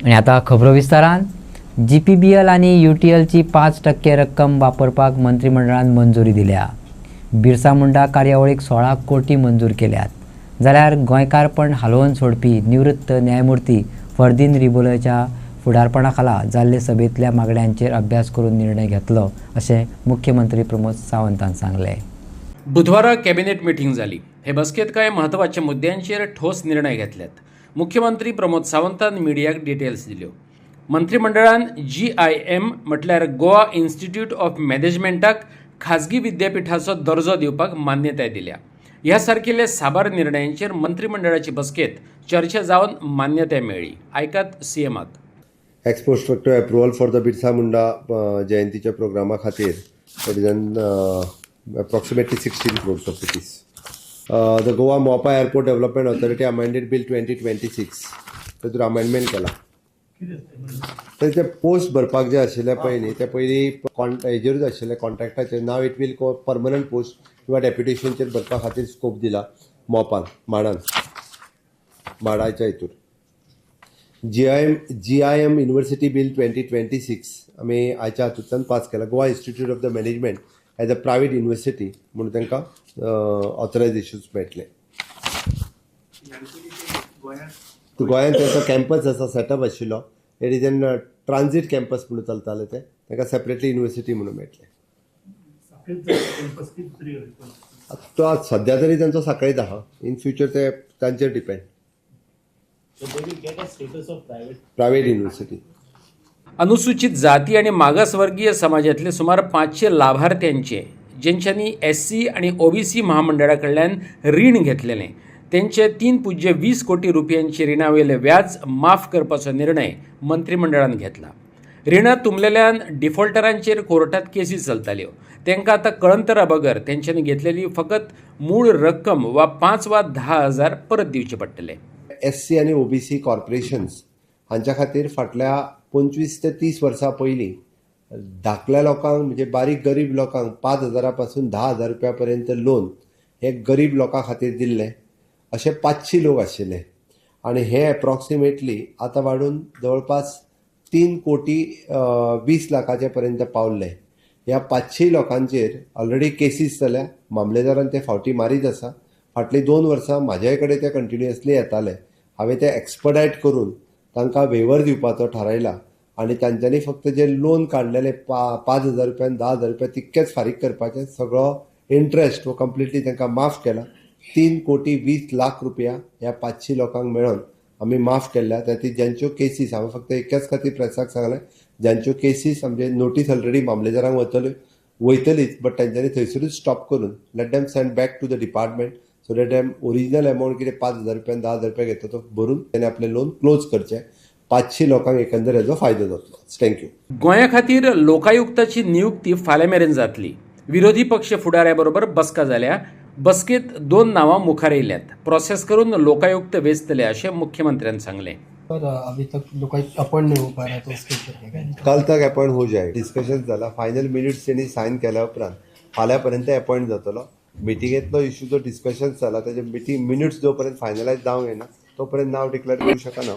आणि आता खबरो विस्तारान GPBL आणि UTLची 5% रक्कम वापरपाक मंत्रिमंडळान मंजुरी दिल्या। बिरसा मुंडा कार्यावळीक 16 कोटी मंजूर केल्यात। जाल्यार गोंयकारपण हालोवन सोडपी निवृत्त न्यायमूर्ती फर्दीन रिबोलेच्या फुडारपणाखाला जाल्ले सभेतल्या मागण्यांचेर अभ्यास करून निर्णय घेतलो अशें मुख्यमंत्री प्रमोद सावंतान सांगले। बुधवारा कॅबिनेट मीटिंग जाली। हे बसकेत कांय म्हत्वाच्या मुद्द्यांचेर ठोस निर्णय घेतल्यात। मुख्यमंत्री प्रमोद सावंतान मिडियाक डिटेल्स दिल्यो। मंत्रिमंडळान GIM म्हटल्यार गोवा इन्स्टिट्यूट ऑफ मॅनेजमेंटाक खाजगी विद्यापीठाचो दर्जो दिवपाक मान्यताय दिल्या। ह्या सारकिल्ल्या साबार निर्णयांचेर मंत्रिमंडळाची बसकेत चर्चा जावन मान्यताय मेळ्ळी। आयकात सीएमाक। Ex post facto approval for the Birsa Munda Jayantiच्या प्रोग्रामा खातीर that is approximately 16 crores of rupees. The Goa Mopa Airport Development Authority amended Bill 2026. तातूंत अमेंडमेंट केला। तर ते पोस्ट भरपाक जे आशिल्ले पयलीं ते पयलीं हेजेरूच आशिल्ले कॉन्ट्रॅक्टाचेर। Now it will permanent post किंवा डेप्युटेशनचेर भरपा खातीर स्कोप दिला मोपान माडाच्या हितूर। GIM युनिव्हर्सिटी बिल 2026 आमी आयच्या हातूंतल्यान पास केला। Goa institute of the management as a private university म्हणून तांकां ऑथरायझेशन मेळटलें। गोंयांत तांचो कॅम्पस आसा सेटअप आशिल्लो। It is an transit campus म्हणून चलताले ते तांकां सेपरेटली युनिव्हर्सिटी म्हणून मेळटलें। तो सद्या तरी तांचो सांखळीत आहा। इन फ्युचर ते तांचेर डिपेंड। Private university. अनुसूचित जाती आणि मागासवर्गीय समाजातले सुमार 500 लाभार्थ्यांचे ज्यांच्यांनी SC आणि OBC महामंडळा कडल्यान रीण घेतलेले त्यांचे 3.20 कोटी रुपयांचे रिणावेले व्याज माफ करपाचो निर्णय मंत्रिमंडळान घेतला। रिणां तुंबलेल्यान डिफॉल्टरांचेर कोर्टात केसी चलताल्यो। तांकां आतां कळंतरा बगर त्यांच्यांनी घेतलेली फकत मूळ रक्कम वा 5 वा 10 हजार परत दिवचे पडटले। SC आणि OBC कॉर्पोरेशन्स हांच्या खातीर फाटल्या 25 ते 30 वर्सां पयलीं धाकल्या लोकांक म्हणजे बारीक गरीब लोकांक 5,000 पासून 10,000 रुपया पर्यंत लोन हे गरीब लोकां खातीर दिल्ले। असे 500 लोक आशिल्ले आणि हे एप्रॉक्सिमेटली आतां वाडून जवळपास 3 कोटी 20 लाखाचे पर्यंत पावले। ह्या 500 लोकांचेर ऑलरेडी केसीस जाल्या। मामलेदारान ते फावटी मारीत आसा। फाटलीं 2 वर्सां म्हाज्याय कडेन ते कंटिन्युअसली येताले। हांवें ते एक्सपर्टायट करून तांकां वेवर दिवपाचो थारायला आणि तांच्यांनी फक्त जे लोन काडलेले 5,000 रुपयान 10,000 रुपया तितकेच फारीक करपाचे। सगळो इंट्रस्ट वो कंप्लिटली तांकां माफ केला। 3 कोटी 20 लाख रुपया ह्या 500 लोकांक मेळोन आमी माफ केल्या। तातूंत ज्यांच्यो केसीस हांवें फक्त एकाच खातीर प्रेसाक सांगलें ज्यांच्यो केसीस आमचे नोटीस ऑलरेडी मामलेदारांक वयतलीच बट तांच्यांनी थंयसरूच स्टॉप करून let them send back to the department so that them original amount कितें 5,000 रुपयान 10,000 रुपया घेता तो भरून ताणें आपलें लोन क्लोज करचें। 500 लोकांक एकंदर हेजो फायदो जातलो। थँक्यू। गोंया खातीर लोकायुक्ताची नियुक्ती फाल्यां मेरेन जातली। विरोधी पक्ष फुडाऱ्या बरोबर बसका जाल्या। बसकेत 2 नांवां मुखार येयल्यात। प्रोसेस करून लोकायुक्त वेंचतले अशें मुख्यमंत्र्यान सांगलें। अभी तक लोकायुक्त अपॉइंट नहीं हो पा रहा, तो उसके ऊपर क्या? कल तक अपॉइंट हो जाए। डिस्कशन जाला। फायनल मिनिट्स त्यांनी सायन केल्या उपरांत फाल्यां पर्यंत अपॉइंट जातलो। मिटिंगेंतलो इश्यू जो डिस्कशन जाला त्याचे मिनिट्स जो पर्यंत फायनलायज जावंक येना तोपर्यंत नाव डिक्लेअर करूं शकना।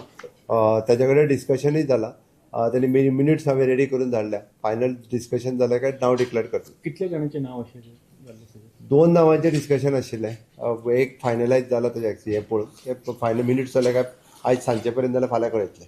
ताचे कडेन डिस्कशनूय जाला। त्यांनी मिनिट्स हांवें रेडी करून धाडल्या। फायनल डिस्कशन जालें काय नाव डिक्लेअर करता। कितले जाणांचे नाव आशिल्ले? 2 नांवांचें डिस्कशन आशिल्लें। एक फायनलायज जाला ताचे हे पळोवन फायनल मिनिट्स जाले काय आयज सांजे पर्यंत जाल्यार फाल्यां कळयतले।